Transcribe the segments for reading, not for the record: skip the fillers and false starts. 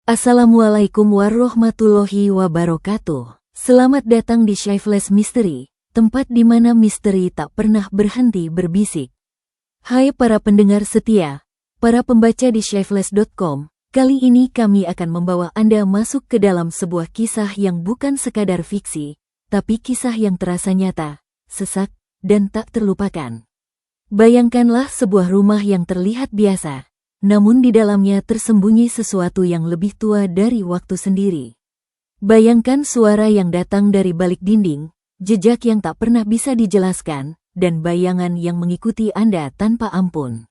Assalamualaikum warahmatullahi wabarakatuh. Selamat datang di Shiftless Mystery, tempat di mana misteri tak pernah berhenti berbisik. Hai para pendengar setia, para pembaca di shiftless.com, kali ini kami akan membawa Anda masuk ke dalam sebuah kisah yang bukan sekadar fiksi, tapi kisah yang terasa nyata, sesak, dan tak terlupakan. Bayangkanlah sebuah rumah yang terlihat biasa, namun di dalamnya tersembunyi sesuatu yang lebih tua dari waktu sendiri. Bayangkan suara yang datang dari balik dinding, jejak yang tak pernah bisa dijelaskan, dan bayangan yang mengikuti Anda tanpa ampun.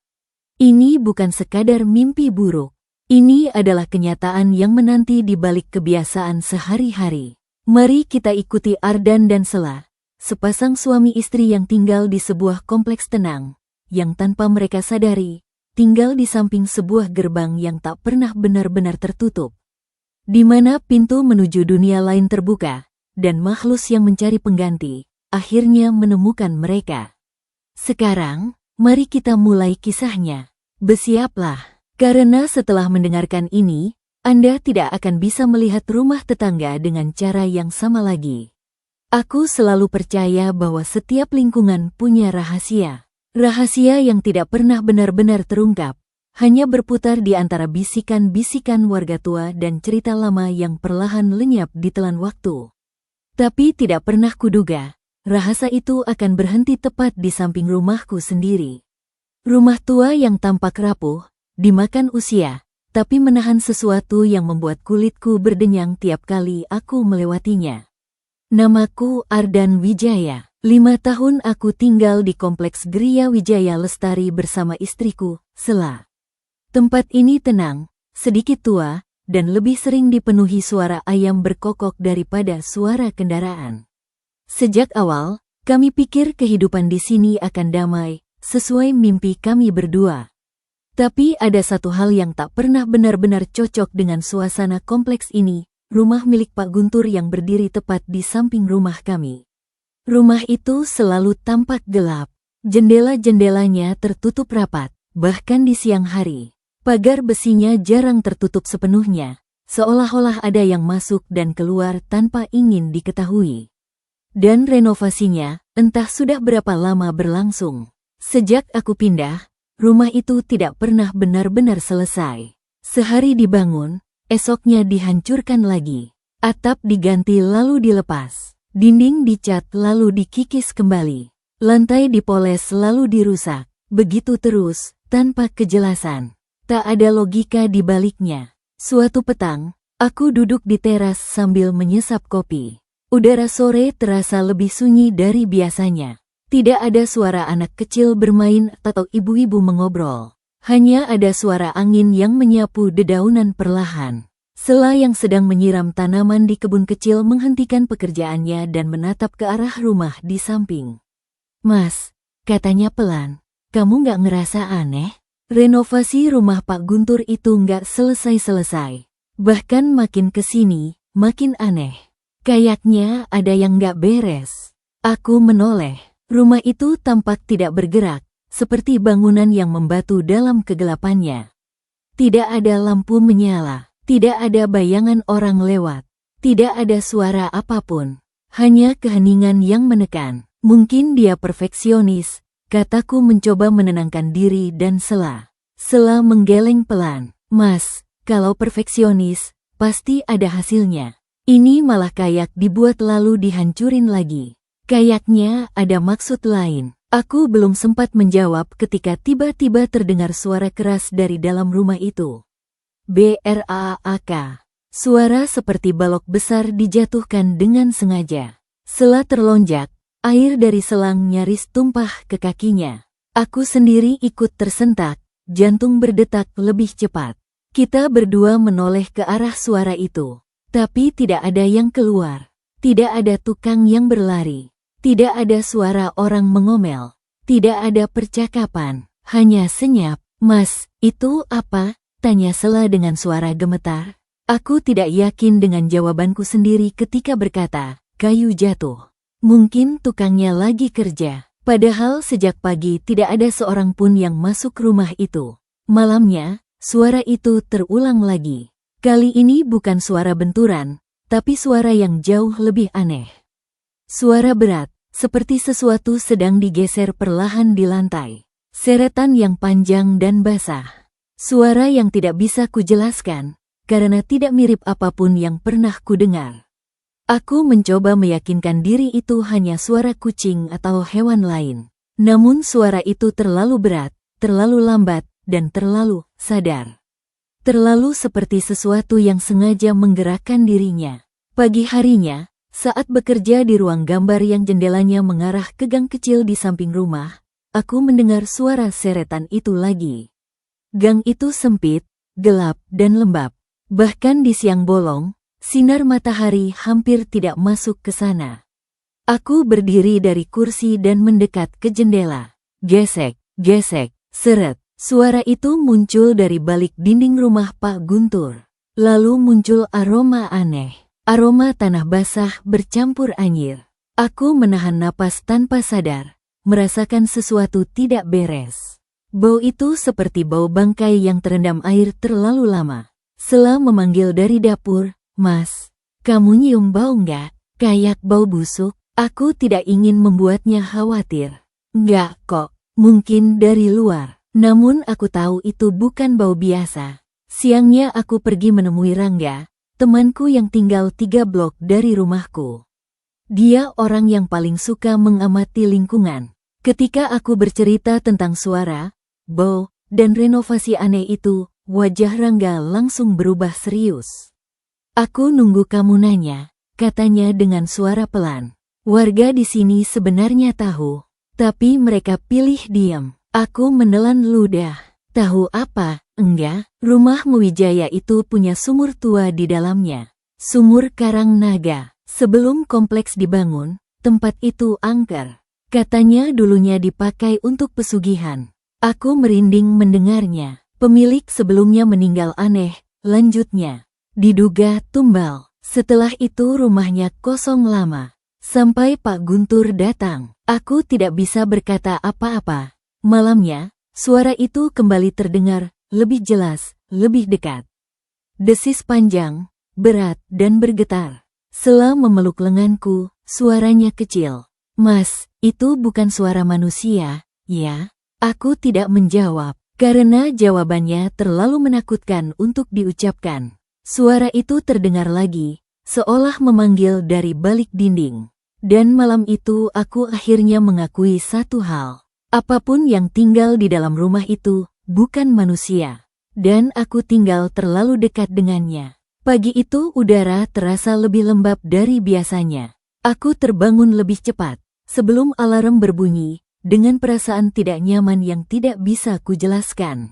Ini bukan sekadar mimpi buruk. Ini adalah kenyataan yang menanti di balik kebiasaan sehari-hari. Mari kita ikuti Ardan dan Sela, sepasang suami istri yang tinggal di sebuah kompleks tenang, yang tanpa mereka sadari, tinggal di samping sebuah gerbang yang tak pernah benar-benar tertutup, di mana pintu menuju dunia lain terbuka, dan makhluk yang mencari pengganti, akhirnya menemukan mereka. Sekarang, mari kita mulai kisahnya. Bersiaplah, karena setelah mendengarkan ini, Anda tidak akan bisa melihat rumah tetangga dengan cara yang sama lagi. Aku selalu percaya bahwa setiap lingkungan punya rahasia. Rahasia yang tidak pernah benar-benar terungkap, hanya berputar di antara bisikan-bisikan warga tua dan cerita lama yang perlahan lenyap ditelan waktu. Tapi tidak pernah kuduga, rahasia itu akan berhenti tepat di samping rumahku sendiri. Rumah tua yang tampak rapuh, dimakan usia, tapi menahan sesuatu yang membuat kulitku berdenyang tiap kali aku melewatinya. Namaku Ardan Wijaya. 5 tahun aku tinggal di kompleks Gria Wijaya Lestari bersama istriku, Sela. Tempat ini tenang, sedikit tua, dan lebih sering dipenuhi suara ayam berkokok daripada suara kendaraan. Sejak awal, kami pikir kehidupan di sini akan damai, sesuai mimpi kami berdua. Tapi ada satu hal yang tak pernah benar-benar cocok dengan suasana kompleks ini, rumah milik Pak Guntur yang berdiri tepat di samping rumah kami. Rumah itu selalu tampak gelap, jendela-jendelanya tertutup rapat, bahkan di siang hari. Pagar besinya jarang tertutup sepenuhnya, seolah-olah ada yang masuk dan keluar tanpa ingin diketahui. Dan renovasinya, entah sudah berapa lama berlangsung. Sejak aku pindah, rumah itu tidak pernah benar-benar selesai. Sehari dibangun, esoknya dihancurkan lagi. Atap diganti lalu dilepas. Dinding dicat lalu dikikis kembali. Lantai dipoles lalu dirusak. Begitu terus, tanpa kejelasan. Tak ada logika di baliknya. Suatu petang, aku duduk di teras sambil menyesap kopi. Udara sore terasa lebih sunyi dari biasanya. Tidak ada suara anak kecil bermain atau ibu-ibu mengobrol. Hanya ada suara angin yang menyapu dedaunan perlahan. Sela yang sedang menyiram tanaman di kebun kecil menghentikan pekerjaannya dan menatap ke arah rumah di samping. "Mas," katanya pelan, "kamu nggak ngerasa aneh? Renovasi rumah Pak Guntur itu nggak selesai-selesai. Bahkan makin kesini, makin aneh. Kayaknya ada yang nggak beres." Aku menoleh. Rumah itu tampak tidak bergerak, seperti bangunan yang membatu dalam kegelapannya. Tidak ada lampu menyala. Tidak ada bayangan orang lewat. Tidak ada suara apapun. Hanya keheningan yang menekan. Mungkin dia perfeksionis, kataku mencoba menenangkan diri dan Sela. Sela menggeleng pelan. "Mas, kalau perfeksionis, pasti ada hasilnya. Ini malah kayak dibuat lalu dihancurin lagi. Kayaknya ada maksud lain." Aku belum sempat menjawab ketika tiba-tiba terdengar suara keras dari dalam rumah itu. "Braak." Suara seperti balok besar dijatuhkan dengan sengaja. Sela terlonjak, air dari selang nyaris tumpah ke kakinya. Aku sendiri ikut tersentak, jantung berdetak lebih cepat. Kita berdua menoleh ke arah suara itu. Tapi tidak ada yang keluar. Tidak ada tukang yang berlari. Tidak ada suara orang mengomel. Tidak ada percakapan. Hanya senyap. "Mas, itu apa?" tanya Sela dengan suara gemetar. Aku tidak yakin dengan jawabanku sendiri ketika berkata, "Kayu jatuh. Mungkin tukangnya lagi kerja." Padahal sejak pagi tidak ada seorang pun yang masuk rumah itu. Malamnya, suara itu terulang lagi. Kali ini bukan suara benturan, tapi suara yang jauh lebih aneh. Suara berat, seperti sesuatu sedang digeser perlahan di lantai. Seretan yang panjang dan basah. Suara yang tidak bisa kujelaskan, karena tidak mirip apapun yang pernah kudengar. Aku mencoba meyakinkan diri itu hanya suara kucing atau hewan lain. Namun suara itu terlalu berat, terlalu lambat, dan terlalu sadar. Terlalu seperti sesuatu yang sengaja menggerakkan dirinya. Pagi harinya, saat bekerja di ruang gambar yang jendelanya mengarah ke gang kecil di samping rumah, aku mendengar suara seretan itu lagi. Gang itu sempit, gelap, dan lembab. Bahkan di siang bolong, sinar matahari hampir tidak masuk ke sana. Aku berdiri dari kursi dan mendekat ke jendela. Gesek, gesek, seret. Suara itu muncul dari balik dinding rumah Pak Guntur. Lalu muncul aroma aneh. Aroma tanah basah bercampur anyir. Aku menahan napas tanpa sadar, merasakan sesuatu tidak beres. Bau itu seperti bau bangkai yang terendam air terlalu lama. Sela memanggil dari dapur, "Mas, kamu nyium bau nggak? Kayak bau busuk." Aku tidak ingin membuatnya khawatir. "Nggak kok, mungkin dari luar." Namun aku tahu itu bukan bau biasa. Siangnya aku pergi menemui Rangga, temanku yang tinggal 3 blok dari rumahku. Dia orang yang paling suka mengamati lingkungan. Ketika aku bercerita tentang suara, bau, dan renovasi aneh itu, wajah Rangga langsung berubah serius. "Aku nunggu kamu nanya," katanya dengan suara pelan. "Warga di sini sebenarnya tahu, tapi mereka pilih diam." Aku menelan ludah. "Tahu apa? Enggak, rumah Wijaya itu punya sumur tua di dalamnya. Sumur Karang Naga. Sebelum kompleks dibangun, tempat itu angker. Katanya dulunya dipakai untuk pesugihan." Aku merinding mendengarnya. "Pemilik sebelumnya meninggal aneh," lanjutnya. "Diduga tumbal. Setelah itu rumahnya kosong lama. Sampai Pak Guntur datang." Aku tidak bisa berkata apa-apa. Malamnya, suara itu kembali terdengar, lebih jelas, lebih dekat. Desis panjang, berat, dan bergetar. Sela memeluk lenganku, suaranya kecil. "Mas, itu bukan suara manusia, ya?" Aku tidak menjawab, karena jawabannya terlalu menakutkan untuk diucapkan. Suara itu terdengar lagi, seolah memanggil dari balik dinding. Dan malam itu aku akhirnya mengakui satu hal. Apapun yang tinggal di dalam rumah itu, bukan manusia. Dan aku tinggal terlalu dekat dengannya. Pagi itu udara terasa lebih lembab dari biasanya. Aku terbangun lebih cepat, sebelum alarm berbunyi, dengan perasaan tidak nyaman yang tidak bisa kujelaskan.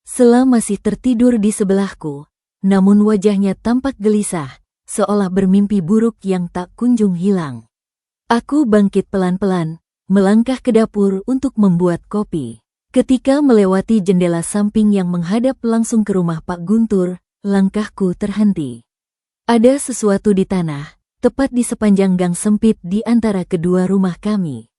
Sela masih tertidur di sebelahku, namun wajahnya tampak gelisah, seolah bermimpi buruk yang tak kunjung hilang. Aku bangkit pelan-pelan, melangkah ke dapur untuk membuat kopi. Ketika melewati jendela samping yang menghadap langsung ke rumah Pak Guntur, langkahku terhenti. Ada sesuatu di tanah, tepat di sepanjang gang sempit di antara kedua rumah kami.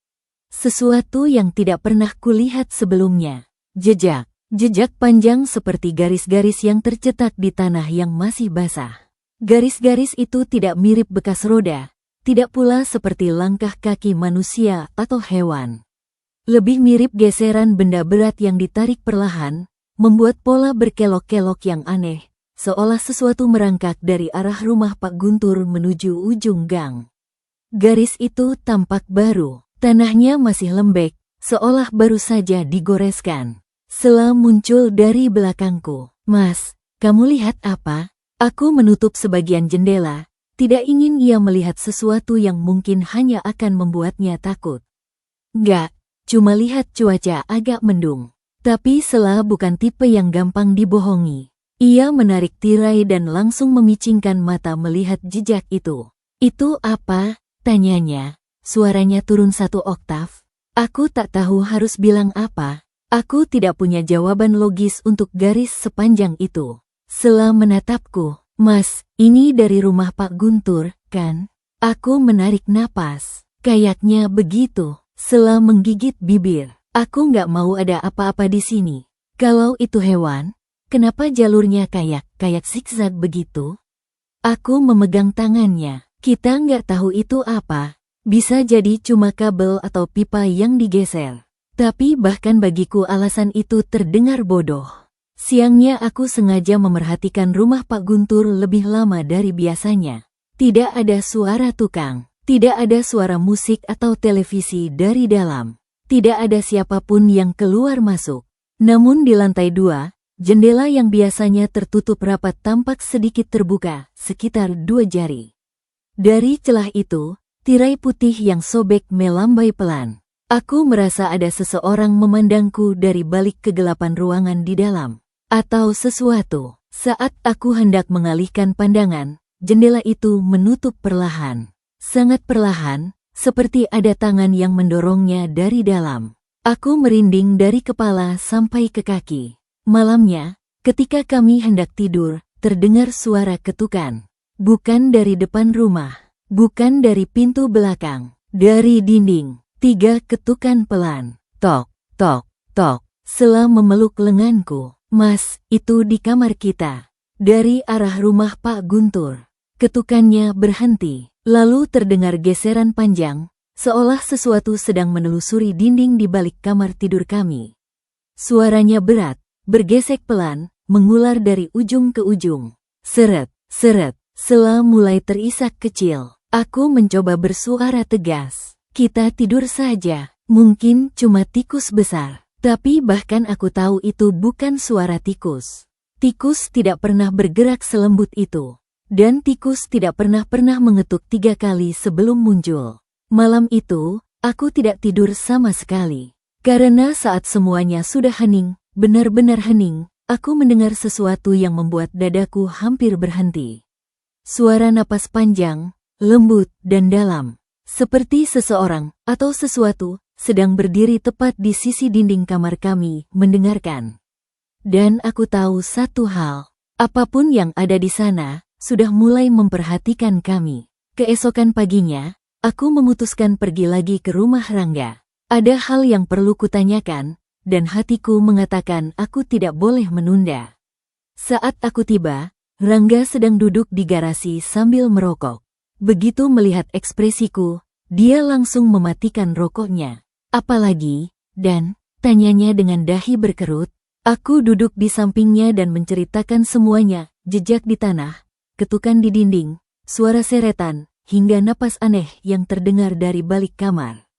Sesuatu yang tidak pernah kulihat sebelumnya. Jejak panjang seperti garis-garis yang tercetak di tanah yang masih basah. Garis-garis itu tidak mirip bekas roda, tidak pula seperti langkah kaki manusia atau hewan. Lebih mirip geseran benda berat yang ditarik perlahan, membuat pola berkelok-kelok yang aneh, seolah sesuatu merangkak dari arah rumah Pak Guntur menuju ujung gang. Garis itu tampak baru, tanahnya masih lembek, seolah baru saja digoreskan. Sela muncul dari belakangku. "Mas, kamu lihat apa?" Aku menutup sebagian jendela. Tidak ingin ia melihat sesuatu yang mungkin hanya akan membuatnya takut. "Enggak, cuma lihat cuaca agak mendung." Tapi Sela bukan tipe yang gampang dibohongi. Ia menarik tirai dan langsung memicingkan mata melihat jejak itu. "Itu apa?" tanyanya. Suaranya turun 1 oktav. Aku tak tahu harus bilang apa. Aku tidak punya jawaban logis untuk garis sepanjang itu. Sela menatapku. "Mas, ini dari rumah Pak Guntur, kan?" Aku menarik napas. "Kayaknya begitu." Sela menggigit bibir. "Aku nggak mau ada apa-apa di sini. Kalau itu hewan, kenapa jalurnya kayak kayak zigzag begitu? Aku memegang tangannya. Kita nggak tahu itu apa. Bisa jadi cuma kabel atau pipa yang digeser. Tapi bahkan bagiku alasan itu terdengar bodoh. Siangnya aku sengaja memerhatikan rumah Pak Guntur lebih lama dari biasanya. Tidak ada suara tukang. Tidak ada suara musik atau televisi dari dalam. Tidak ada siapapun yang keluar masuk. Namun di lantai 2, jendela yang biasanya tertutup rapat tampak sedikit terbuka, sekitar 2 jari. Dari celah itu, tirai putih yang sobek melambai pelan. Aku merasa ada seseorang memandangku dari balik kegelapan ruangan di dalam. Atau sesuatu. Saat aku hendak mengalihkan pandangan, jendela itu menutup perlahan. Sangat perlahan, seperti ada tangan yang mendorongnya dari dalam. Aku merinding dari kepala sampai ke kaki. Malamnya, ketika kami hendak tidur, terdengar suara ketukan. Bukan dari depan rumah, bukan dari pintu belakang, dari dinding. 3 ketukan pelan. Tok, tok, tok. Sela memeluk lenganku. Mas, itu di kamar kita. Dari arah rumah Pak Guntur. Ketukannya berhenti. Lalu terdengar geseran panjang, seolah sesuatu sedang menelusuri dinding di balik kamar tidur kami. Suaranya berat, bergesek pelan, mengular dari ujung ke ujung. Seret, seret. Sela mulai terisak kecil. Aku mencoba bersuara tegas. Kita tidur saja. Mungkin cuma tikus besar. Tapi bahkan aku tahu itu bukan suara tikus. Tikus tidak pernah bergerak selembut itu. Dan tikus tidak pernah mengetuk 3 kali sebelum muncul. Malam itu, aku tidak tidur sama sekali. Karena saat semuanya sudah hening, benar-benar hening, aku mendengar sesuatu yang membuat dadaku hampir berhenti. Suara napas panjang, lembut, dan dalam. Seperti seseorang, atau sesuatu, sedang berdiri tepat di sisi dinding kamar kami, mendengarkan. Dan aku tahu satu hal. Apapun yang ada di sana, sudah mulai memperhatikan kami. Keesokan paginya, aku memutuskan pergi lagi ke rumah Rangga. Ada hal yang perlu kutanyakan, dan hatiku mengatakan aku tidak boleh menunda. Saat aku tiba, Rangga sedang duduk di garasi sambil merokok. Begitu melihat ekspresiku, dia langsung mematikan rokoknya. Apalagi, dan, tanyanya dengan dahi berkerut, aku duduk di sampingnya dan menceritakan semuanya, jejak di tanah, ketukan di dinding, suara seretan, hingga napas aneh yang terdengar dari balik kamar.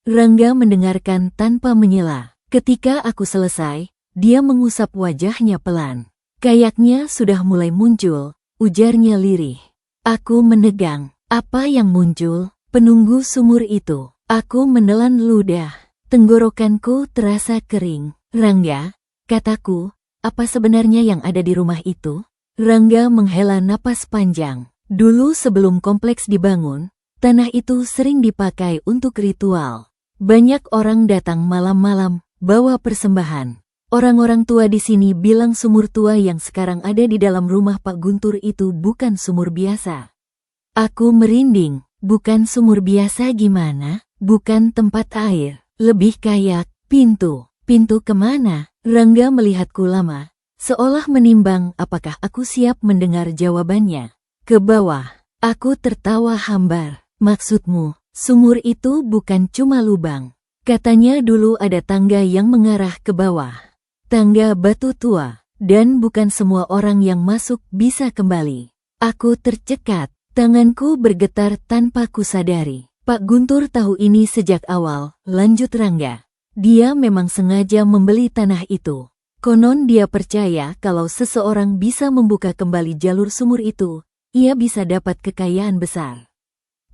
Rangga mendengarkan tanpa menyela. Ketika aku selesai, dia mengusap wajahnya pelan. Kayaknya sudah mulai muncul, ujarnya lirih. Aku menegang. Apa yang muncul? Penunggu sumur itu. Aku menelan ludah. Tenggorokanku terasa kering. Rangga, kataku, apa sebenarnya yang ada di rumah itu? Rangga menghela napas panjang. Dulu sebelum kompleks dibangun, tanah itu sering dipakai untuk ritual. Banyak orang datang malam-malam, bawa persembahan. Orang-orang tua di sini bilang sumur tua yang sekarang ada di dalam rumah Pak Guntur itu bukan sumur biasa. Aku merinding. Bukan sumur biasa gimana? Bukan tempat air. Lebih kayak pintu. Pintu kemana? Rangga melihatku lama, seolah menimbang apakah aku siap mendengar jawabannya. Ke bawah. Aku tertawa hambar. Maksudmu, sumur itu bukan cuma lubang. Katanya dulu ada tangga yang mengarah ke bawah. Tangga batu tua, dan bukan semua orang yang masuk bisa kembali. Aku tercekat, tanganku bergetar tanpa kusadari. Pak Guntur tahu ini sejak awal, lanjut Rangga. Dia memang sengaja membeli tanah itu. Konon dia percaya kalau seseorang bisa membuka kembali jalur sumur itu, ia bisa dapat kekayaan besar.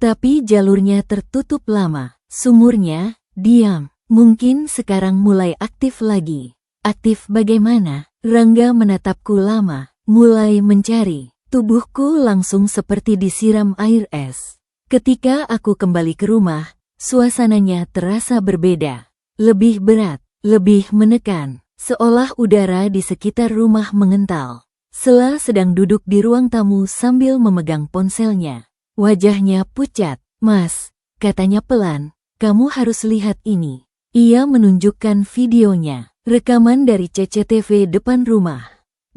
Tapi jalurnya tertutup lama, sumurnya diam. Mungkin sekarang mulai aktif lagi. Aktif bagaimana? Rangga menatapku lama, mulai mencari. Tubuhku langsung seperti disiram air es. Ketika aku kembali ke rumah, suasananya terasa berbeda. Lebih berat, lebih menekan, seolah udara di sekitar rumah mengental. Sela sedang duduk di ruang tamu sambil memegang ponselnya. Wajahnya pucat. Mas, katanya pelan, kamu harus lihat ini. Ia menunjukkan videonya. Rekaman dari CCTV depan rumah.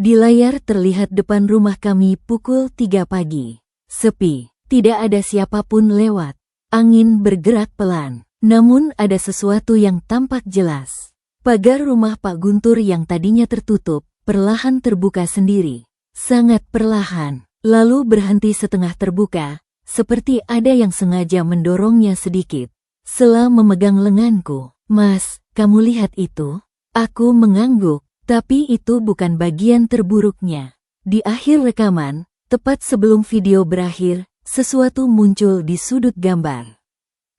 Di layar terlihat depan rumah kami pukul 3 pagi. Sepi, tidak ada siapapun lewat. Angin bergerak pelan, namun ada sesuatu yang tampak jelas. Pagar rumah Pak Guntur yang tadinya tertutup, perlahan terbuka sendiri. Sangat perlahan, lalu berhenti setengah terbuka, seperti ada yang sengaja mendorongnya sedikit. Sela memegang lenganku. "Mas, kamu lihat itu?" Aku mengangguk. Tapi itu bukan bagian terburuknya. Di akhir rekaman, tepat sebelum video berakhir, sesuatu muncul di sudut gambar.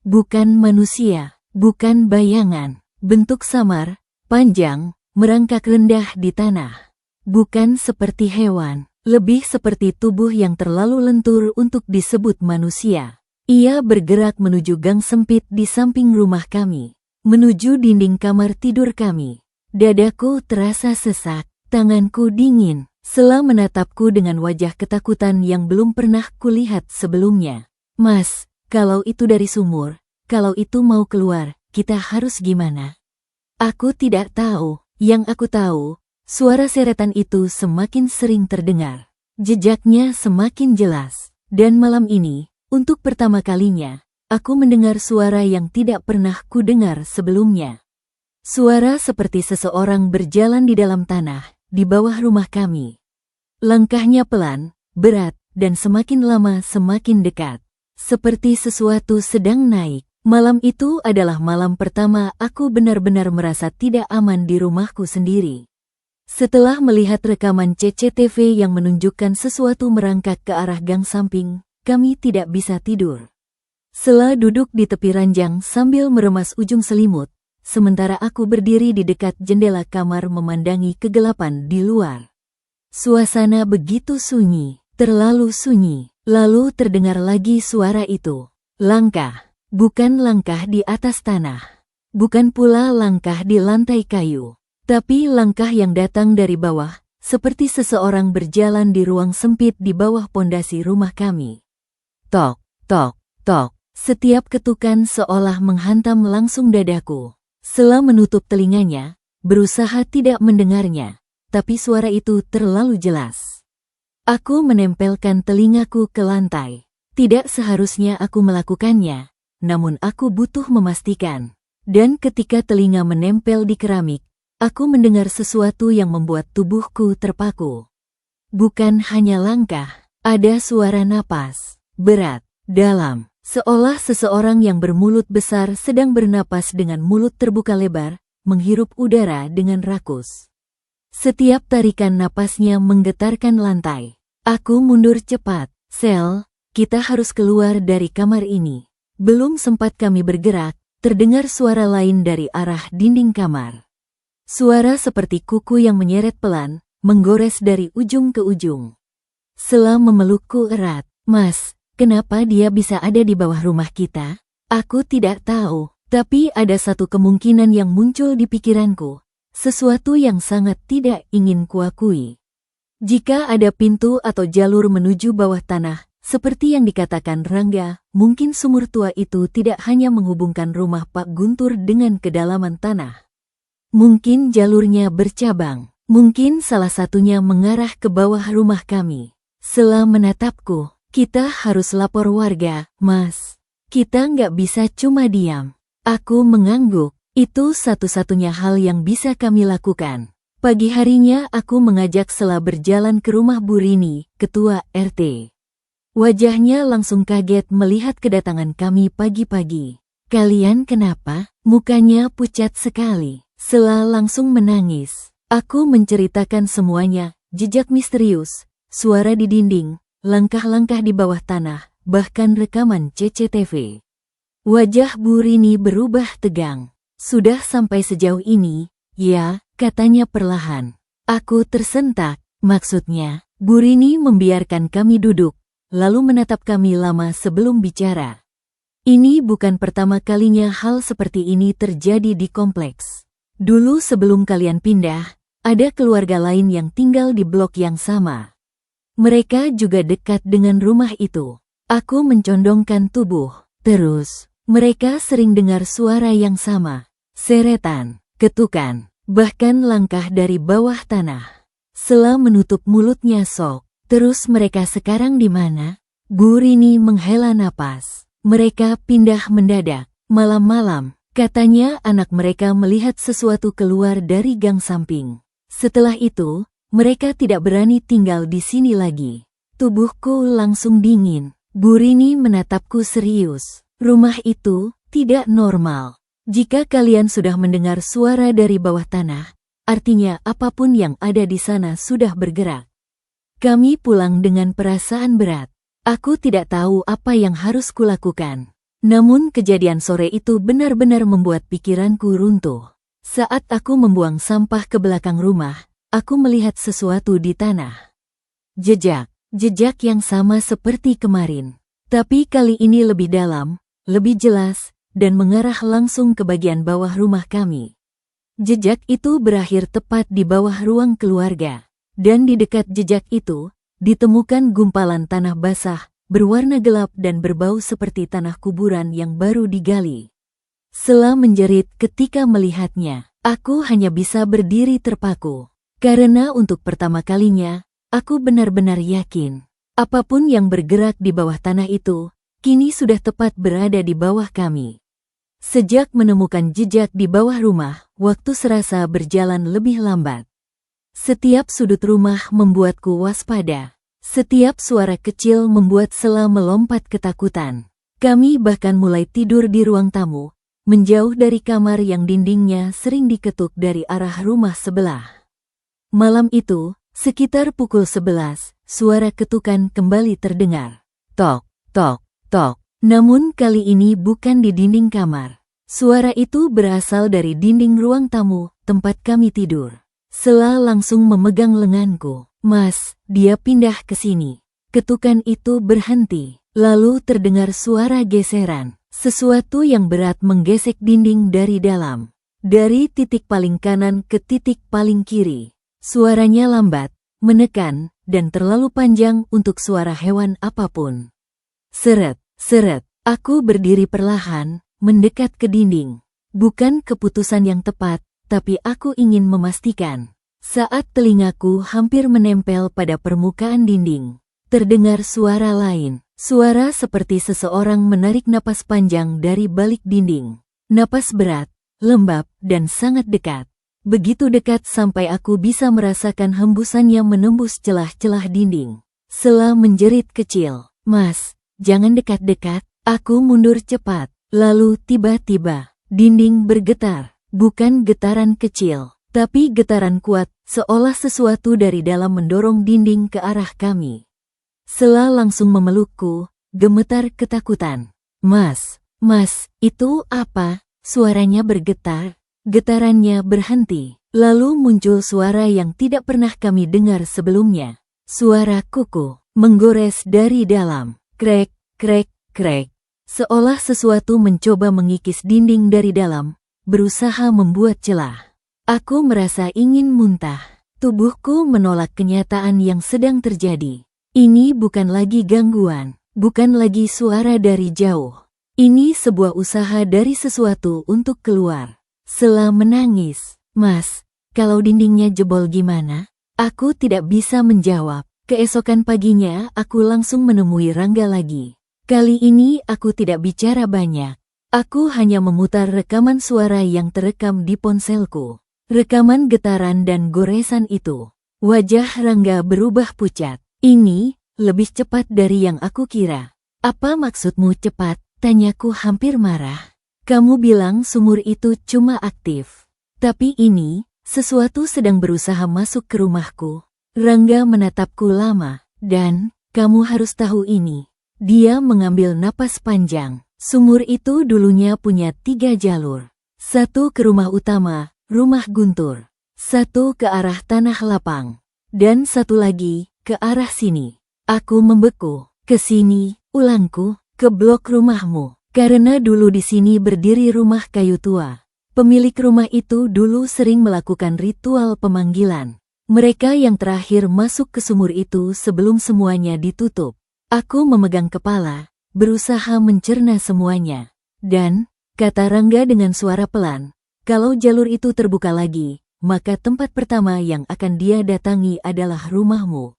Bukan manusia, bukan bayangan. Bentuk samar, panjang, merangkak rendah di tanah. Bukan seperti hewan, lebih seperti tubuh yang terlalu lentur untuk disebut manusia. Ia bergerak menuju gang sempit di samping rumah kami, menuju dinding kamar tidur kami. Dadaku terasa sesak, tanganku dingin. Sela menatapku dengan wajah ketakutan yang belum pernah kulihat sebelumnya. "Mas, kalau itu dari sumur, kalau itu mau keluar, kita harus gimana?" Aku tidak tahu. Yang aku tahu, suara seretan itu semakin sering terdengar. Jejaknya semakin jelas. Dan malam ini, untuk pertama kalinya, aku mendengar suara yang tidak pernah kudengar sebelumnya. Suara seperti seseorang berjalan di dalam tanah, di bawah rumah kami. Langkahnya pelan, berat, dan semakin lama semakin dekat. Seperti sesuatu sedang naik. Malam itu adalah malam pertama aku benar-benar merasa tidak aman di rumahku sendiri. Setelah melihat rekaman CCTV yang menunjukkan sesuatu merangkak ke arah gang samping, kami tidak bisa tidur. Sela duduk di tepi ranjang sambil meremas ujung selimut, sementara aku berdiri di dekat jendela kamar memandangi kegelapan di luar. Suasana begitu sunyi, terlalu sunyi. Lalu terdengar lagi suara itu. Langkah, bukan langkah di atas tanah. Bukan pula langkah di lantai kayu. Tapi langkah yang datang dari bawah, seperti seseorang berjalan di ruang sempit di bawah pondasi rumah kami. Tok, tok, tok. Setiap ketukan seolah menghantam langsung dadaku. Sela menutup telinganya, berusaha tidak mendengarnya, tapi suara itu terlalu jelas. Aku menempelkan telingaku ke lantai. Tidak seharusnya aku melakukannya, namun aku butuh memastikan. Dan ketika telinga menempel di keramik, aku mendengar sesuatu yang membuat tubuhku terpaku. Bukan hanya langkah, ada suara napas, berat, dalam. Seolah seseorang yang bermulut besar sedang bernapas dengan mulut terbuka lebar, menghirup udara dengan rakus. Setiap tarikan napasnya menggetarkan lantai. Aku mundur cepat. "Sel, kita harus keluar dari kamar ini." Belum sempat kami bergerak, terdengar suara lain dari arah dinding kamar. Suara seperti kuku yang menyeret pelan, menggores dari ujung ke ujung. Sela memelukku erat. "Mas, kenapa dia bisa ada di bawah rumah kita?" Aku tidak tahu, tapi ada satu kemungkinan yang muncul di pikiranku. Sesuatu yang sangat tidak ingin kuakui. Jika ada pintu atau jalur menuju bawah tanah, seperti yang dikatakan Rangga, mungkin sumur tua itu tidak hanya menghubungkan rumah Pak Guntur dengan kedalaman tanah. Mungkin jalurnya bercabang. Mungkin salah satunya mengarah ke bawah rumah kami. Sela menatapku. "Kita harus lapor warga, Mas. Kita nggak bisa cuma diam." Aku mengangguk. Itu satu-satunya hal yang bisa kami lakukan. Pagi harinya aku mengajak Sela berjalan ke rumah Bu Rini, ketua RT. Wajahnya langsung kaget melihat kedatangan kami pagi-pagi. "Kalian kenapa?" Mukanya pucat sekali. Sela langsung menangis. Aku menceritakan semuanya, jejak misterius, suara di dinding, langkah-langkah di bawah tanah, bahkan rekaman CCTV. Wajah Bu Rini berubah tegang. "Sudah sampai sejauh ini, ya," katanya perlahan. Aku tersentak. Maksudnya, Bu Rini membiarkan kami duduk, lalu menatap kami lama sebelum bicara. Ini bukan pertama kalinya hal seperti ini terjadi di kompleks. Dulu sebelum kalian pindah, ada keluarga lain yang tinggal di blok yang sama. Mereka juga dekat dengan rumah itu. Aku mencondongkan tubuh. Terus, mereka sering dengar suara yang sama. Seretan, ketukan, bahkan langkah dari bawah tanah. Sela menutup mulutnya sok. Terus mereka sekarang di mana? Bu Rini menghela napas. Mereka pindah mendadak. Malam-malam, katanya anak mereka melihat sesuatu keluar dari gang samping. Setelah itu, mereka tidak berani tinggal di sini lagi. Tubuhku langsung dingin. Bu Rini menatapku serius. Rumah itu tidak normal. Jika kalian sudah mendengar suara dari bawah tanah, artinya apapun yang ada di sana sudah bergerak. Kami pulang dengan perasaan berat. Aku tidak tahu apa yang harus kulakukan. Namun kejadian sore itu benar-benar membuat pikiranku runtuh. Saat aku membuang sampah ke belakang rumah, aku melihat sesuatu di tanah. Jejak yang sama seperti kemarin. Tapi kali ini lebih dalam, lebih jelas, dan mengarah langsung ke bagian bawah rumah kami. Jejak itu berakhir tepat di bawah ruang keluarga, dan di dekat jejak itu, ditemukan gumpalan tanah basah, berwarna gelap dan berbau seperti tanah kuburan yang baru digali. Sela menjerit ketika melihatnya. Aku hanya bisa berdiri terpaku, karena untuk pertama kalinya, aku benar-benar yakin, apapun yang bergerak di bawah tanah itu, kini sudah tepat berada di bawah kami. Sejak menemukan jejak di bawah rumah, waktu serasa berjalan lebih lambat. Setiap sudut rumah membuatku waspada. Setiap suara kecil membuat Sela melompat ketakutan. Kami bahkan mulai tidur di ruang tamu, menjauh dari kamar yang dindingnya sering diketuk dari arah rumah sebelah. Malam itu, sekitar pukul 11, suara ketukan kembali terdengar. Tok, tok, tok. Namun kali ini bukan di dinding kamar. Suara itu berasal dari dinding ruang tamu, tempat kami tidur. Sela langsung memegang lenganku. Mas, dia pindah ke sini. Ketukan itu berhenti. Lalu terdengar suara geseran. Sesuatu yang berat menggesek dinding dari dalam. Dari titik paling kanan ke titik paling kiri. Suaranya lambat, menekan, dan terlalu panjang untuk suara hewan apapun. Seret. Seret, aku berdiri perlahan, mendekat ke dinding. Bukan keputusan yang tepat, tapi aku ingin memastikan. Saat telingaku hampir menempel pada permukaan dinding, terdengar suara lain. Suara seperti seseorang menarik napas panjang dari balik dinding. Napas berat, lembab, dan sangat dekat. Begitu dekat sampai aku bisa merasakan hembusannya menembus celah-celah dinding. Sela menjerit kecil. Mas, jangan dekat-dekat. Aku mundur cepat. Lalu tiba-tiba, dinding bergetar. Bukan getaran kecil, tapi getaran kuat, seolah sesuatu dari dalam mendorong dinding ke arah kami. Sela langsung memelukku, gemetar ketakutan. Mas, itu apa? Suaranya bergetar. Getarannya berhenti. Lalu muncul suara yang tidak pernah kami dengar sebelumnya. Suara kuku, menggores dari dalam. Krek, krek, krek. Seolah sesuatu mencoba mengikis dinding dari dalam, berusaha membuat celah. Aku merasa ingin muntah. Tubuhku menolak kenyataan yang sedang terjadi. Ini bukan lagi gangguan, bukan lagi suara dari jauh. Ini sebuah usaha dari sesuatu untuk keluar. Sela menangis. Mas, kalau dindingnya jebol gimana? Aku tidak bisa menjawab. Keesokan paginya aku langsung menemui Rangga lagi. Kali ini aku tidak bicara banyak. Aku hanya memutar rekaman suara yang terekam di ponselku. Rekaman getaran dan goresan itu. Wajah Rangga berubah pucat. Ini lebih cepat dari yang aku kira. Apa maksudmu cepat? Tanyaku hampir marah. Kamu bilang sumur itu cuma aktif. Tapi ini, sesuatu sedang berusaha masuk ke rumahku. Rangga menatapku lama, dan kamu harus tahu ini. Dia mengambil napas panjang. Sumur itu dulunya punya 3 jalur. 1 ke rumah utama, rumah Guntur. 1 ke arah tanah lapang. Dan 1 lagi, ke arah sini. Aku membeku. Ke sini, ulangku, ke blok rumahmu. Karena dulu di sini berdiri rumah kayu tua. Pemilik rumah itu dulu sering melakukan ritual pemanggilan. Mereka yang terakhir masuk ke sumur itu sebelum semuanya ditutup. Aku memegang kepala, berusaha mencerna semuanya. Dan, kata Rangga dengan suara pelan, kalau jalur itu terbuka lagi, maka tempat pertama yang akan dia datangi adalah rumahmu.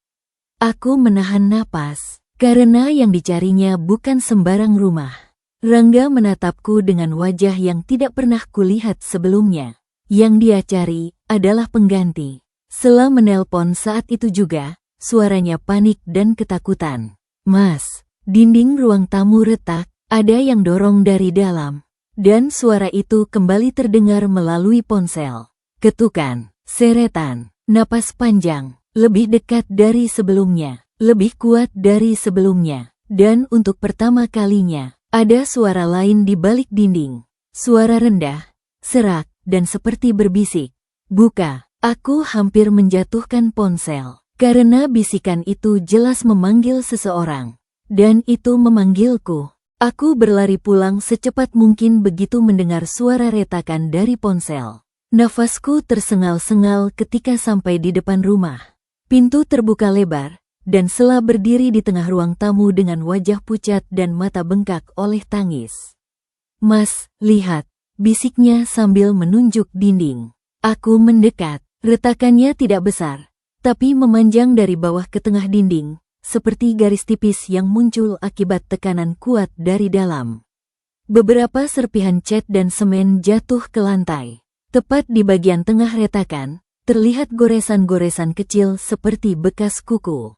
Aku menahan napas, karena yang dicarinya bukan sembarang rumah. Rangga menatapku dengan wajah yang tidak pernah kulihat sebelumnya. Yang dia cari adalah pengganti. Sela menelpon saat itu juga, suaranya panik dan ketakutan. Mas, dinding ruang tamu retak, ada yang dorong dari dalam. Dan suara itu kembali terdengar melalui ponsel. Ketukan, seretan, napas panjang, lebih dekat dari sebelumnya, lebih kuat dari sebelumnya. Dan untuk pertama kalinya, ada suara lain di balik dinding. Suara rendah, serak, dan seperti berbisik. Buka. Aku hampir menjatuhkan ponsel, karena bisikan itu jelas memanggil seseorang. Dan itu memanggilku. Aku berlari pulang secepat mungkin begitu mendengar suara retakan dari ponsel. Nafasku tersengal-sengal ketika sampai di depan rumah. Pintu terbuka lebar, dan Sela berdiri di tengah ruang tamu dengan wajah pucat dan mata bengkak oleh tangis. Mas, lihat, bisiknya sambil menunjuk dinding. Aku mendekat. Retakannya tidak besar, tapi memanjang dari bawah ke tengah dinding, seperti garis tipis yang muncul akibat tekanan kuat dari dalam. Beberapa serpihan cat dan semen jatuh ke lantai. Tepat di bagian tengah retakan, terlihat goresan-goresan kecil seperti bekas kuku.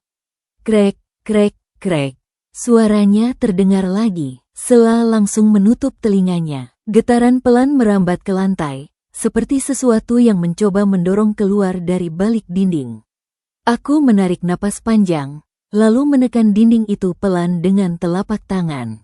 Krek, krek, krek. Suaranya terdengar lagi. Sela langsung menutup telinganya. Getaran pelan merambat ke lantai, seperti sesuatu yang mencoba mendorong keluar dari balik dinding. Aku menarik napas panjang, lalu menekan dinding itu pelan dengan telapak tangan.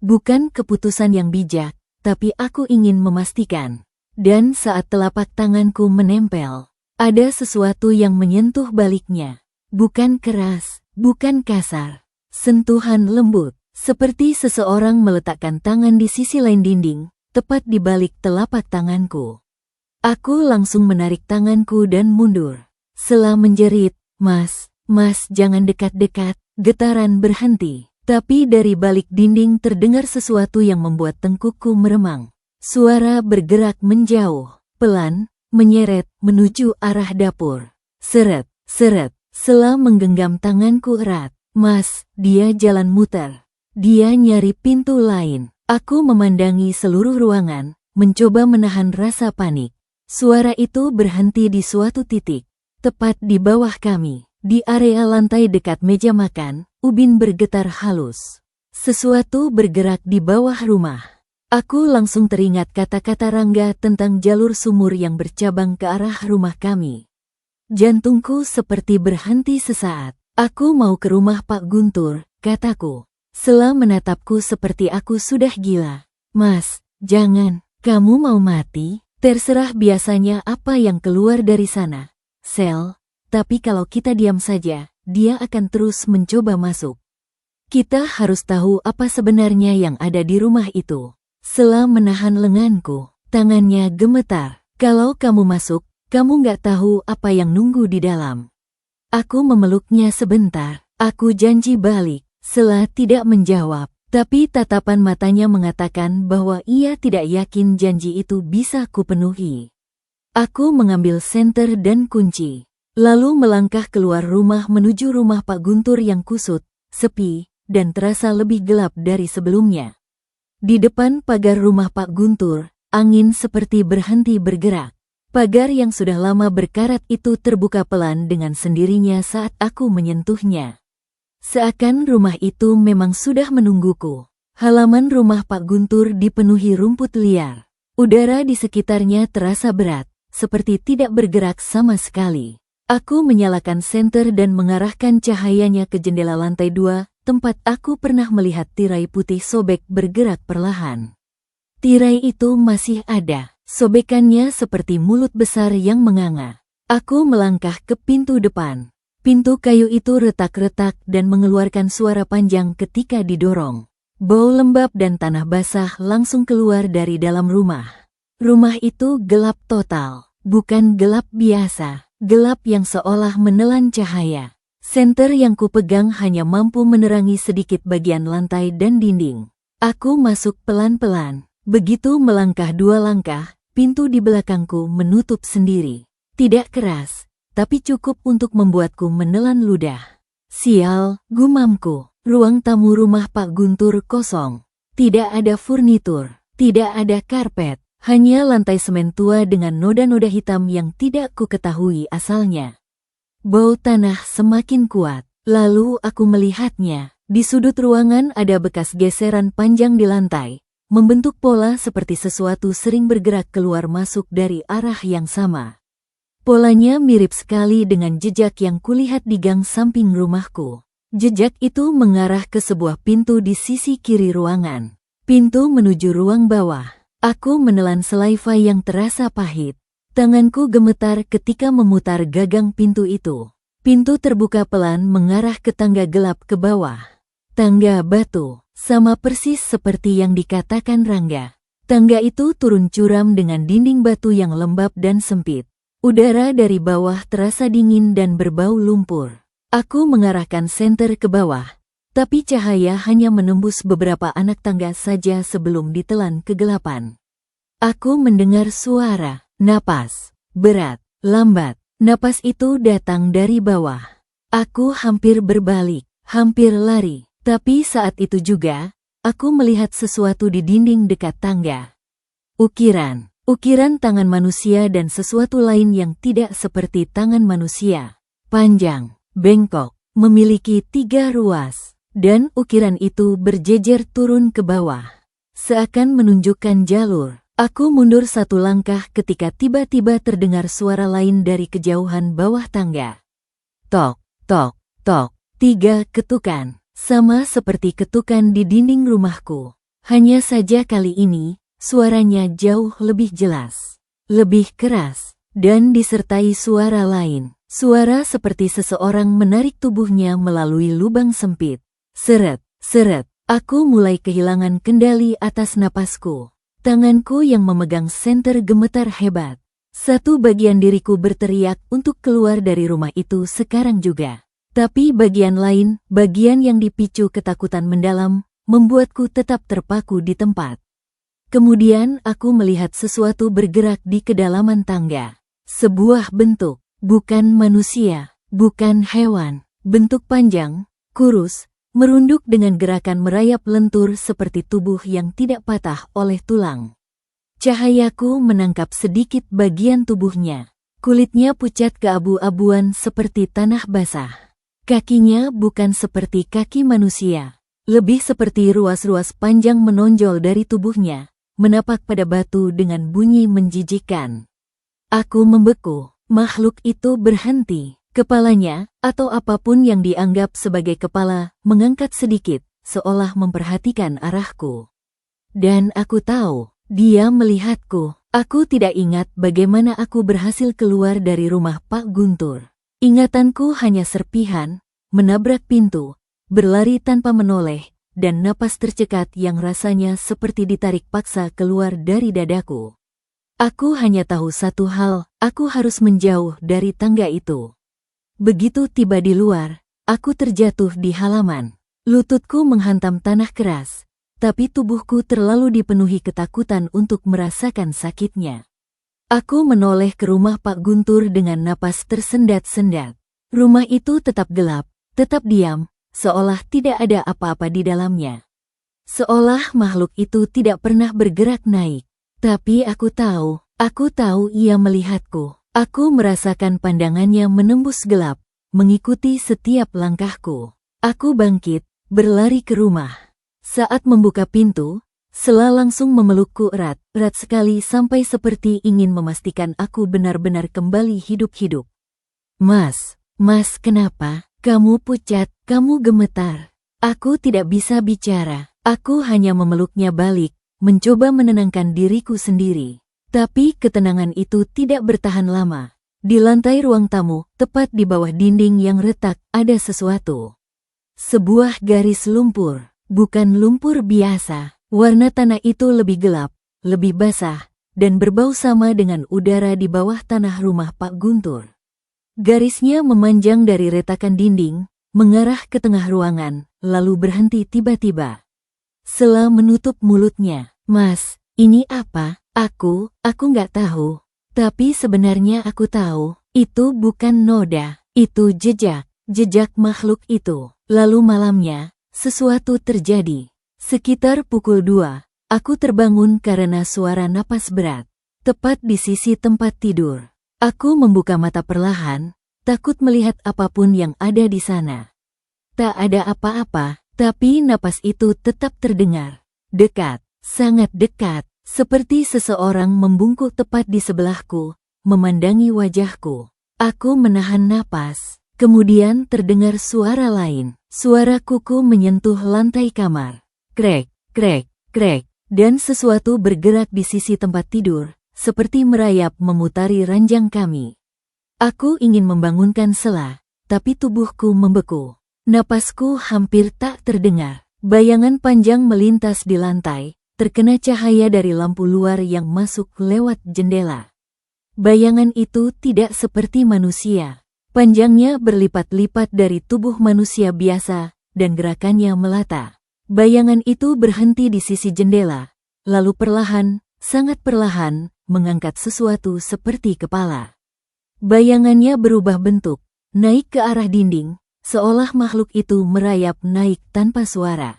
Bukan keputusan yang bijak, tapi aku ingin memastikan. Dan saat telapak tanganku menempel, ada sesuatu yang menyentuh baliknya. Bukan keras, bukan kasar. Sentuhan lembut, seperti seseorang meletakkan tangan di sisi lain dinding, tepat di balik telapak tanganku. Aku langsung menarik tanganku dan mundur. Sela menjerit, Mas, jangan dekat-dekat." Getaran berhenti, tapi dari balik dinding terdengar sesuatu yang membuat tengkukku meremang. Suara bergerak menjauh, pelan, menyeret, menuju arah dapur. Seret, seret, Sela menggenggam tanganku erat. "Mas, dia jalan muter. Dia nyari pintu lain." Aku memandangi seluruh ruangan, mencoba menahan rasa panik. Suara itu berhenti di suatu titik, tepat di bawah kami. Di area lantai dekat meja makan, ubin bergetar halus. Sesuatu bergerak di bawah rumah. Aku langsung teringat kata-kata Rangga tentang jalur sumur yang bercabang ke arah rumah kami. Jantungku seperti berhenti sesaat. "Aku mau ke rumah Pak Guntur," kataku. Sela menatapku seperti aku sudah gila. "Mas, jangan. Kamu mau mati? Terserah biasanya apa yang keluar dari sana, Sel. Tapi kalau kita diam saja, dia akan terus mencoba masuk. Kita harus tahu apa sebenarnya yang ada di rumah itu." Sela menahan lenganku, tangannya gemetar. "Kalau kamu masuk, kamu nggak tahu apa yang nunggu di dalam." Aku memeluknya sebentar. Aku janji balik. Sela tidak menjawab, tapi tatapan matanya mengatakan bahwa ia tidak yakin janji itu bisa kupenuhi. Aku mengambil senter dan kunci, lalu melangkah keluar rumah menuju rumah Pak Guntur yang kusut, sepi, dan terasa lebih gelap dari sebelumnya. Di depan pagar rumah Pak Guntur, angin seperti berhenti bergerak. Pagar yang sudah lama berkarat itu terbuka pelan dengan sendirinya saat aku menyentuhnya. Seakan rumah itu memang sudah menungguku. Halaman rumah Pak Guntur dipenuhi rumput liar. Udara di sekitarnya terasa berat, seperti tidak bergerak sama sekali. Aku menyalakan senter dan mengarahkan cahayanya ke jendela lantai 2, tempat aku pernah melihat tirai putih sobek bergerak perlahan. Tirai itu masih ada, sobekannya seperti mulut besar yang menganga. Aku melangkah ke pintu depan. Pintu kayu itu retak-retak dan mengeluarkan suara panjang ketika didorong. Bau lembab dan tanah basah langsung keluar dari dalam rumah. Rumah itu gelap total, bukan gelap biasa, gelap yang seolah menelan cahaya. Senter yang kupegang hanya mampu menerangi sedikit bagian lantai dan dinding. Aku masuk pelan-pelan. Begitu melangkah 2 langkah, pintu di belakangku menutup sendiri. Tidak keras, tapi cukup untuk membuatku menelan ludah. Sial, gumamku. Ruang tamu rumah Pak Guntur kosong. Tidak ada furnitur, tidak ada karpet, hanya lantai semen tua dengan noda-noda hitam yang tidak ku ketahui asalnya. Bau tanah semakin kuat, lalu aku melihatnya. Di sudut ruangan ada bekas geseran panjang di lantai, membentuk pola seperti sesuatu sering bergerak keluar masuk dari arah yang sama. Polanya mirip sekali dengan jejak yang kulihat di gang samping rumahku. Jejak itu mengarah ke sebuah pintu di sisi kiri ruangan. Pintu menuju ruang bawah. Aku menelan selaiva yang terasa pahit. Tanganku gemetar ketika memutar gagang pintu itu. Pintu terbuka pelan mengarah ke tangga gelap ke bawah. Tangga batu, sama persis seperti yang dikatakan Rangga. Tangga itu turun curam dengan dinding batu yang lembab dan sempit. Udara dari bawah terasa dingin dan berbau lumpur. Aku mengarahkan senter ke bawah, tapi cahaya hanya menembus beberapa anak tangga saja sebelum ditelan kegelapan. Aku mendengar suara, napas, berat, lambat. Napas itu datang dari bawah. Aku hampir berbalik, hampir lari. Tapi saat itu juga, aku melihat sesuatu di dinding dekat tangga. Ukiran tangan manusia dan sesuatu lain yang tidak seperti tangan manusia. Panjang, bengkok, memiliki 3 ruas, dan ukiran itu berjejer turun ke bawah. Seakan menunjukkan jalur. Aku mundur 1 langkah ketika tiba-tiba terdengar suara lain dari kejauhan bawah tangga. Tok, tok, tok, 3 ketukan. Sama seperti ketukan di dinding rumahku. Hanya saja kali ini, suaranya jauh lebih jelas, lebih keras, dan disertai suara lain. Suara seperti seseorang menarik tubuhnya melalui lubang sempit. Seret, seret, aku mulai kehilangan kendali atas napasku. Tanganku yang memegang senter gemetar hebat. Satu bagian diriku berteriak untuk keluar dari rumah itu sekarang juga. Tapi bagian lain, bagian yang dipicu ketakutan mendalam, membuatku tetap terpaku di tempat. Kemudian aku melihat sesuatu bergerak di kedalaman tangga. Sebuah bentuk, bukan manusia, bukan hewan. Bentuk panjang, kurus, merunduk dengan gerakan merayap lentur seperti tubuh yang tidak patah oleh tulang. Cahayaku menangkap sedikit bagian tubuhnya. Kulitnya pucat keabu-abuan seperti tanah basah. Kakinya bukan seperti kaki manusia, lebih seperti ruas-ruas panjang menonjol dari tubuhnya, menapak pada batu dengan bunyi menjijikkan. Aku membeku, makhluk itu berhenti. Kepalanya, atau apapun yang dianggap sebagai kepala, mengangkat sedikit, seolah memperhatikan arahku. Dan aku tahu, dia melihatku. Aku tidak ingat bagaimana aku berhasil keluar dari rumah Pak Guntur. Ingatanku hanya serpihan, menabrak pintu, berlari tanpa menoleh, dan napas tercekat yang rasanya seperti ditarik paksa keluar dari dadaku. Aku hanya tahu satu hal, aku harus menjauh dari tangga itu. Begitu tiba di luar, aku terjatuh di halaman. Lututku menghantam tanah keras, tapi tubuhku terlalu dipenuhi ketakutan untuk merasakan sakitnya. Aku menoleh ke rumah Pak Guntur dengan napas tersendat-sendat. Rumah itu tetap gelap, tetap diam, seolah tidak ada apa-apa di dalamnya. Seolah makhluk itu tidak pernah bergerak naik. Tapi aku tahu ia melihatku. Aku merasakan pandangannya menembus gelap, mengikuti setiap langkahku. Aku bangkit, berlari ke rumah. Saat membuka pintu, Sela langsung memelukku erat sekali sampai seperti ingin memastikan aku benar-benar kembali hidup-hidup. Mas, kenapa? Kamu pucat, kamu gemetar. Aku tidak bisa bicara. Aku hanya memeluknya balik, mencoba menenangkan diriku sendiri. Tapi ketenangan itu tidak bertahan lama. Di lantai ruang tamu, tepat di bawah dinding yang retak, ada sesuatu. Sebuah garis lumpur, bukan lumpur biasa. Warna tanah itu lebih gelap, lebih basah, dan berbau sama dengan udara di bawah tanah rumah Pak Guntur. Garisnya memanjang dari retakan dinding, mengarah ke tengah ruangan, lalu berhenti tiba-tiba. Sela menutup mulutnya. Mas, ini apa? Aku nggak tahu. Tapi sebenarnya aku tahu, itu bukan noda, itu jejak makhluk itu. Lalu malamnya, sesuatu terjadi. Sekitar pukul 2, aku terbangun karena suara napas berat. Tepat di sisi tempat tidur. Aku membuka mata perlahan, takut melihat apapun yang ada di sana. Tak ada apa-apa, tapi napas itu tetap terdengar. Dekat, sangat dekat. Seperti seseorang membungkuk tepat di sebelahku, memandangi wajahku. Aku menahan napas, kemudian terdengar suara lain. Suara kuku menyentuh lantai kamar. Krek, krek, krek, dan sesuatu bergerak di sisi tempat tidur, seperti merayap memutari ranjang kami. Aku ingin membangunkan Sela, tapi tubuhku membeku. Napasku hampir tak terdengar. Bayangan panjang melintas di lantai, terkena cahaya dari lampu luar yang masuk lewat jendela. Bayangan itu tidak seperti manusia. Panjangnya berlipat-lipat dari tubuh manusia biasa, dan gerakannya melata. Bayangan itu berhenti di sisi jendela, lalu perlahan, sangat perlahan, mengangkat sesuatu seperti kepala. Bayangannya berubah bentuk, naik ke arah dinding, seolah makhluk itu merayap naik tanpa suara.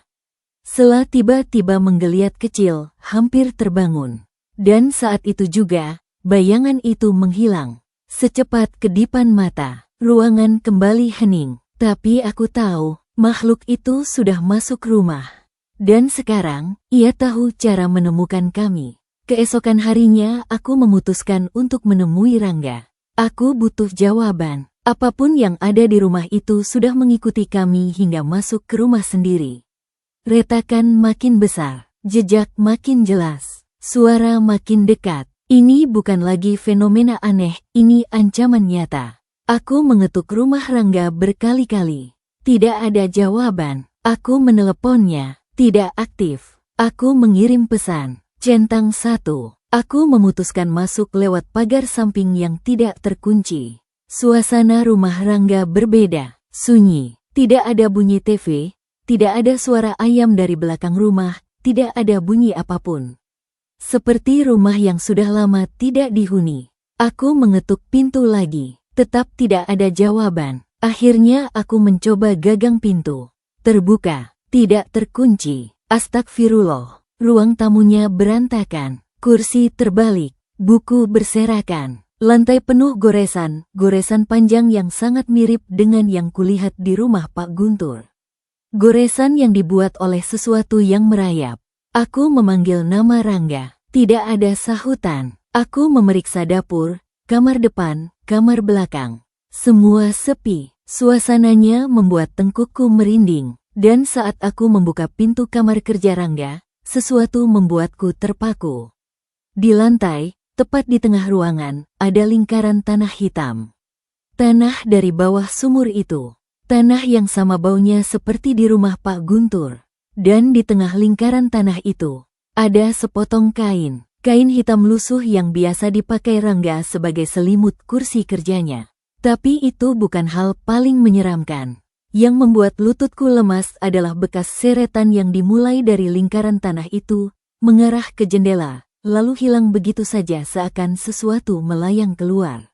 Sela tiba-tiba menggeliat kecil, hampir terbangun. Dan saat itu juga, bayangan itu menghilang. Secepat kedipan mata, ruangan kembali hening. Tapi aku tahu, makhluk itu sudah masuk rumah. Dan sekarang, ia tahu cara menemukan kami. Keesokan harinya, aku memutuskan untuk menemui Rangga. Aku butuh jawaban. Apapun yang ada di rumah itu sudah mengikuti kami hingga masuk ke rumah sendiri. Retakan makin besar, jejak makin jelas, suara makin dekat. Ini bukan lagi fenomena aneh, ini ancaman nyata. Aku mengetuk rumah Rangga berkali-kali. Tidak ada jawaban. Aku meneleponnya, tidak aktif. Aku mengirim pesan, centang 1. Aku memutuskan masuk lewat pagar samping yang tidak terkunci. Suasana rumah Rangga berbeda, sunyi. Tidak ada bunyi TV. Tidak ada suara ayam dari belakang rumah, tidak ada bunyi apapun. Seperti rumah yang sudah lama tidak dihuni. Aku mengetuk pintu lagi, tetap tidak ada jawaban. Akhirnya aku mencoba gagang pintu. Terbuka, tidak terkunci. Astagfirullah. Ruang tamunya berantakan, kursi terbalik, buku berserakan. Lantai penuh goresan panjang yang sangat mirip dengan yang kulihat di rumah Pak Guntur. Goresan yang dibuat oleh sesuatu yang merayap. Aku memanggil nama Rangga. Tidak ada sahutan. Aku memeriksa dapur, kamar depan, kamar belakang. Semua sepi. Suasananya membuat tengkukku merinding. Dan saat aku membuka pintu kamar kerja Rangga, sesuatu membuatku terpaku. Di lantai, tepat di tengah ruangan, ada lingkaran tanah hitam. Tanah dari bawah sumur itu. Tanah yang sama baunya seperti di rumah Pak Guntur. Dan di tengah lingkaran tanah itu, ada sepotong kain. Kain hitam lusuh yang biasa dipakai Rangga sebagai selimut kursi kerjanya. Tapi itu bukan hal paling menyeramkan. Yang membuat lututku lemas adalah bekas seretan yang dimulai dari lingkaran tanah itu, mengarah ke jendela, lalu hilang begitu saja seakan sesuatu melayang keluar.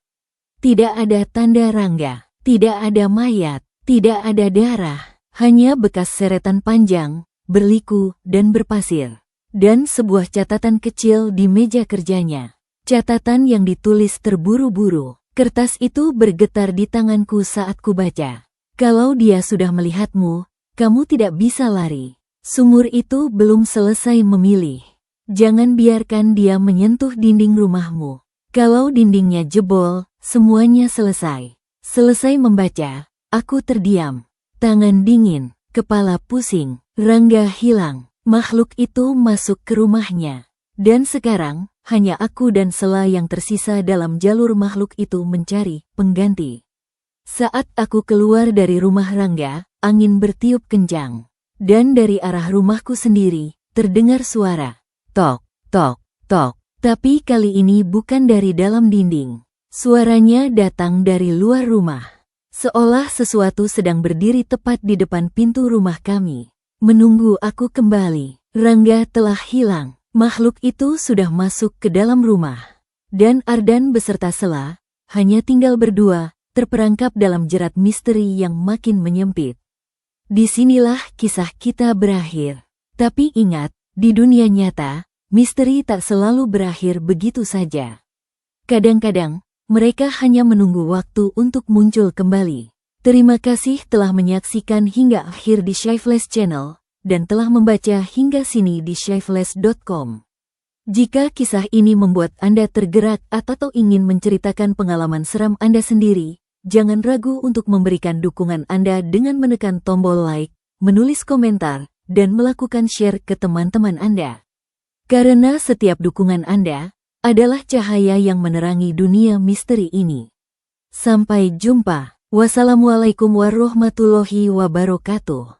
Tidak ada tanda Rangga, tidak ada mayat. Tidak ada darah, hanya bekas seretan panjang, berliku, dan berpasir. Dan sebuah catatan kecil di meja kerjanya. Catatan yang ditulis terburu-buru. Kertas itu bergetar di tanganku saat kubaca. Kalau dia sudah melihatmu, kamu tidak bisa lari. Sumur itu belum selesai memilih. Jangan biarkan dia menyentuh dinding rumahmu. Kalau dindingnya jebol, semuanya selesai. Selesai membaca. Aku terdiam, tangan dingin, kepala pusing, Rangga hilang, makhluk itu masuk ke rumahnya. Dan sekarang, hanya aku dan Sela yang tersisa dalam jalur makhluk itu mencari pengganti. Saat aku keluar dari rumah Rangga, angin bertiup kencang. Dan dari arah rumahku sendiri, terdengar suara, tok, tok, tok. Tapi kali ini bukan dari dalam dinding. Suaranya datang dari luar rumah. Seolah sesuatu sedang berdiri tepat di depan pintu rumah kami. Menunggu aku kembali. Rangga telah hilang. Makhluk itu sudah masuk ke dalam rumah. dan Ardan beserta Sela hanya tinggal berdua, terperangkap dalam jerat misteri yang makin menyempit. Disinilah kisah kita berakhir. Tapi ingat, di dunia nyata, misteri tak selalu berakhir begitu saja. Kadang-kadang, mereka hanya menunggu waktu untuk muncul kembali. Terima kasih telah menyaksikan hingga akhir di Shyflash Channel, dan telah membaca hingga sini di shyflash.com. Jika kisah ini membuat Anda tergerak atau ingin menceritakan pengalaman seram Anda sendiri, jangan ragu untuk memberikan dukungan Anda dengan menekan tombol like, menulis komentar, dan melakukan share ke teman-teman Anda. Karena setiap dukungan Anda adalah cahaya yang menerangi dunia misteri ini. Sampai jumpa. Wassalamualaikum warahmatullahi wabarakatuh.